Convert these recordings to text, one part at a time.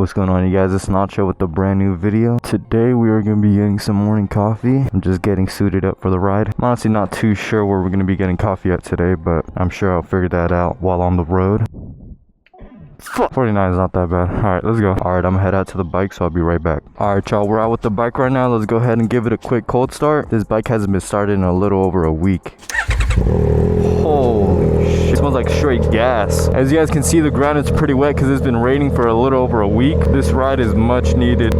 What's going on, you guys? It's Nacho with a brand new video. Today we are going to be getting some morning coffee. I'm just getting suited up for the ride. I'm honestly not too sure where we're going to be getting coffee at today, but I'm sure I'll figure that out while on the road. 49 is not that bad. Alright, let's go. Alright, I'm gonna head out to the bike, so I'll be right back. Alright, y'all, we're out with the bike right now. Let's go ahead and give it a quick cold start. This bike hasn't been started in a little over a week. Holy shit, it smells like straight gas. As you guys can see, the ground is pretty wet because it's been raining for a little over a week. This ride is much needed.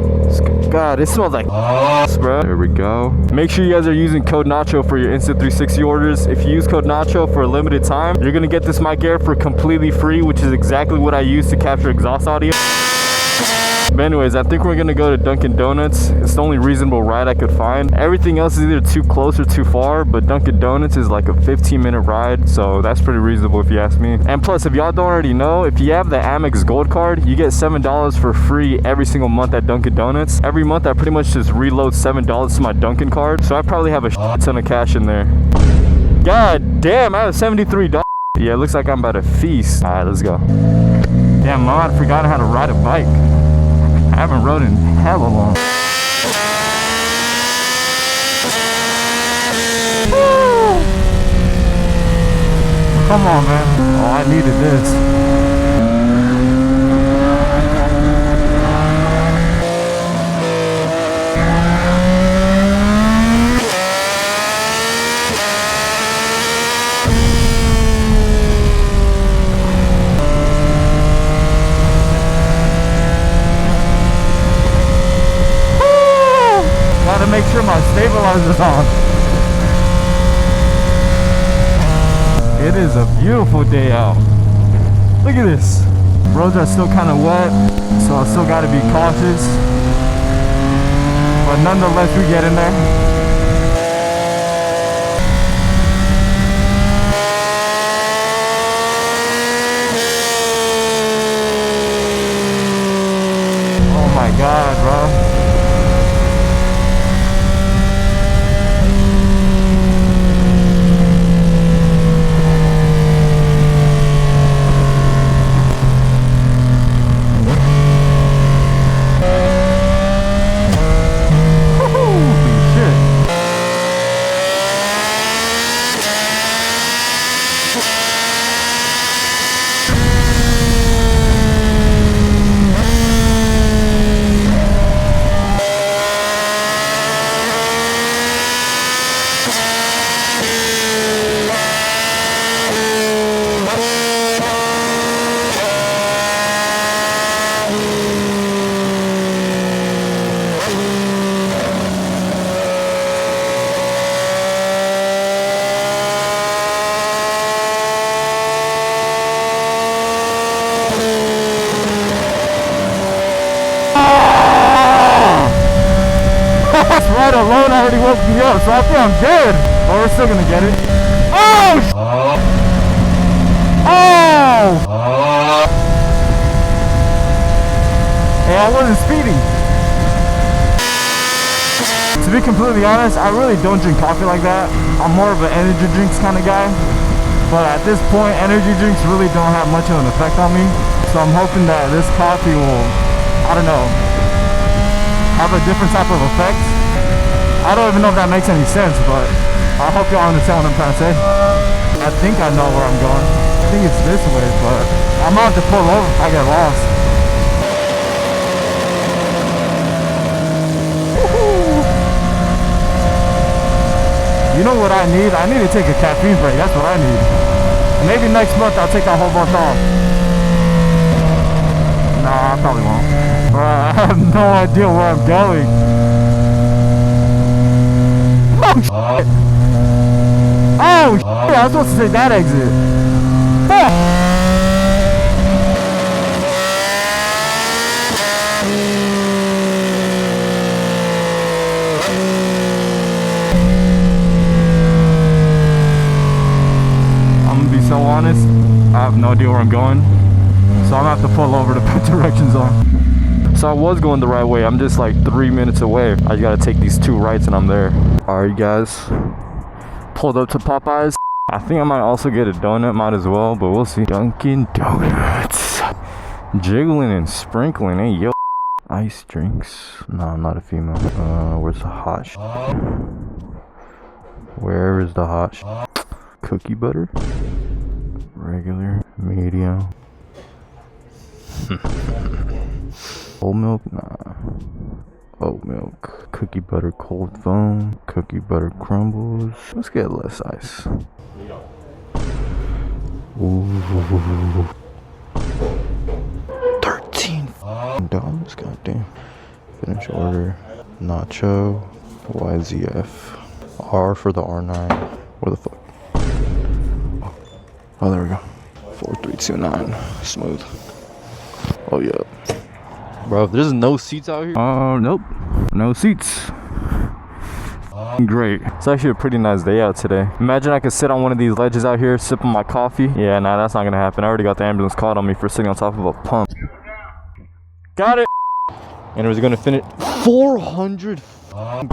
God, it smells like bro. There we go. Make sure you guys are using code Nacho for your Instant 360 orders. If you use code Nacho for a limited time, you're gonna get this mic air for completely free, which is exactly what I use to capture exhaust audio. But anyways, I think we're gonna go to Dunkin Donuts. It's the only reasonable ride I could find. Everything else is either too close or too far, but Dunkin Donuts is like a 15-minute ride, so that's pretty reasonable if you ask me. And plus, if y'all don't already know, if you have the Amex Gold card, you get $7 for free every single month at Dunkin Donuts. Every month I pretty much just reload $7 to my Dunkin card, so I probably have a ton of cash in there. God damn, I have $73. Yeah, it looks like I'm about to feast. Alright, let's go. Damn, Mom, I forgot how to ride a bike. I haven't rode in hella long. Woo! Come on, man. Oh, I needed this. Gotta make sure my stabilizer's on. It is a beautiful day out. Look at this. Roads are still kind of wet, so I still gotta be cautious. But nonetheless, we get in there. Oh my God, bro. This ride alone already woke me up, so I think I'm dead. But we're still gonna get it. Oh! Oh! Hey, I wasn't speeding. To be completely honest, I really don't drink coffee like that. I'm more of an energy drinks kind of guy. But at this point, energy drinks really don't have much of an effect on me. So I'm hoping that this coffee will, I don't know, have a different type of effect. I don't even know if that makes any sense, but I hope y'all understand what I'm trying to say. I think I know where I'm going. I think it's this way, but I'm gonna have to pull over if I get lost. You know what I need? I need to take a caffeine break. That's what I need. Maybe next month I'll take that whole month off. Nah, I probably won't. Bro, I have no idea where I'm going. Oh shit! Oh shit! I was supposed to take that exit. Fuck! I'm gonna be so honest, I have no idea where I'm going. So I'm gonna have to pull over to put directions on. So I was going the right way. I'm just like 3 minutes away. I just gotta take these 2 rights and I'm there. Alright guys, pulled up to Popeyes. I think I might also get a donut, might as well, but we'll see. Dunkin Donuts. Jiggling and sprinkling. Hey, yo. Ice drinks. No, I'm not a female. Where's the hot sh? Where is the hot sh? Cookie butter? Regular, medium. Whole milk? Nah. Oat milk. Cookie butter cold foam. Cookie butter crumbles. Let's get less ice. Ooh. $13. Goddamn. Finish order. Nacho. YZF. R for the R9. Where the fuck? Oh, there we go. 4329. Smooth. Oh, yeah. Bro, there's no seats out here? Nope. No seats. Great. It's actually a pretty nice day out today. Imagine I could sit on one of these ledges out here, sipping my coffee. Yeah, nah, that's not gonna happen. I already got the ambulance called on me for sitting on top of a pump. Got it. And it was gonna finish 400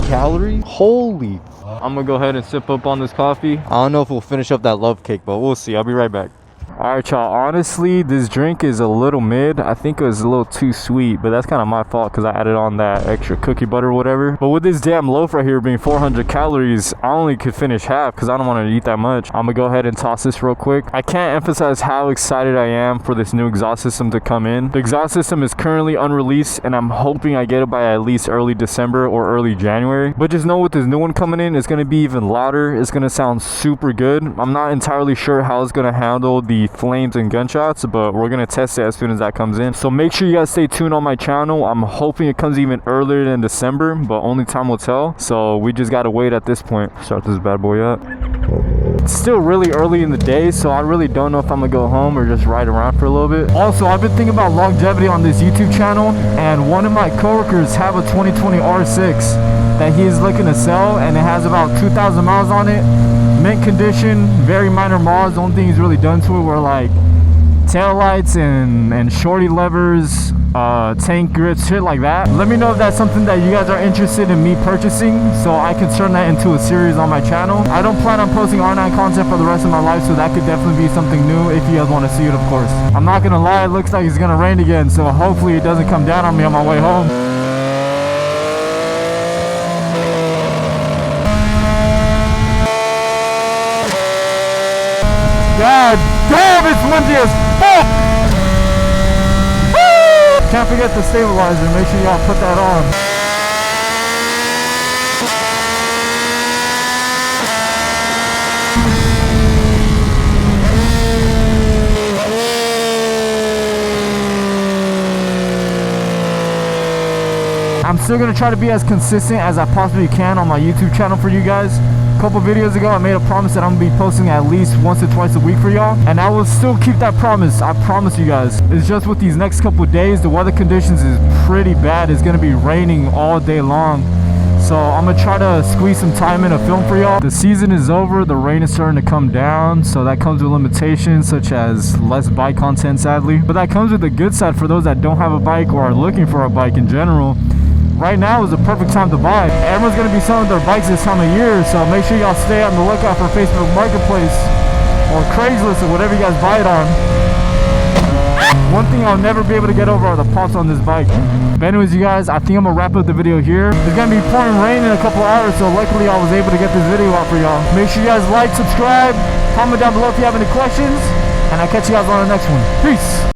calories. Holy. I'm gonna go ahead and sip up on this coffee. I don't know if we'll finish up that love cake, but we'll see. I'll be right back. Alright, y'all, honestly this drink is a little mid. I think it was a little too sweet, but that's kind of my fault because I added on that extra cookie butter or whatever. But with this damn loaf right here being 400 calories, I only could finish half because I don't want to eat that much. I'm gonna go ahead and toss this real quick. I can't emphasize how excited I am for this new exhaust system to come in. The exhaust system is currently unreleased and I'm hoping I get it by at least early December or early January. But just know with this new one coming in, it's gonna be even louder. It's gonna sound super good. I'm not entirely sure how it's gonna handle the flames and gunshots, but we're gonna test it as soon as that comes in. So make sure you guys stay tuned on my channel. I'm hoping it comes even earlier than December, but only time will tell. So we just gotta wait at this point. Start this bad boy up. It's still really early in the day, so I really don't know if I'm gonna go home or just ride around for a little bit. Also, I've been thinking about longevity on this YouTube channel, and one of my coworkers have a 2020 R6 that he is looking to sell, and it has about 2,000 miles on it. Mint condition, very minor mods. The only thing he's really done to it were like tail lights and shorty levers, tank grips, shit like that. Let me know if that's something that you guys are interested in me purchasing, so I can turn that into a series on my channel. I don't plan on posting R9 content for the rest of my life, so that could definitely be something new if you guys want to see it, of course. I'm not gonna lie, it looks like it's gonna rain again, so hopefully it doesn't come down on me on my way home. God damn, it's windy as fuck! Woo! Can't forget the stabilizer, make sure y'all put that on. I'm still gonna try to be as consistent as I possibly can on my YouTube channel for you guys. A couple videos ago I made a promise that I'm gonna be posting at least once or twice a week for y'all, and I will still keep that promise. I promise you guys. It's just with these next couple of days, the weather conditions is pretty bad. It's gonna be raining all day long, so I'm gonna try to squeeze some time in to film for y'all. The season is over, the rain is starting to come down, so that comes with limitations such as less bike content, sadly, but that comes with the good side for those that don't have a bike or are looking for a bike in general. Right now is the perfect time to buy. Everyone's gonna be selling their bikes this time of year, so make sure y'all stay on the lookout for Facebook Marketplace or Craigslist or whatever you guys buy it on. One thing I'll never be able to get over are the pots on this bike. But anyways, you guys, I think I'm gonna wrap up the video here. It's gonna be pouring rain in a couple hours, so luckily I was able to get this video out for y'all. Make sure you guys like, subscribe, comment down below if you have any questions, and I'll catch you guys on the next one. Peace!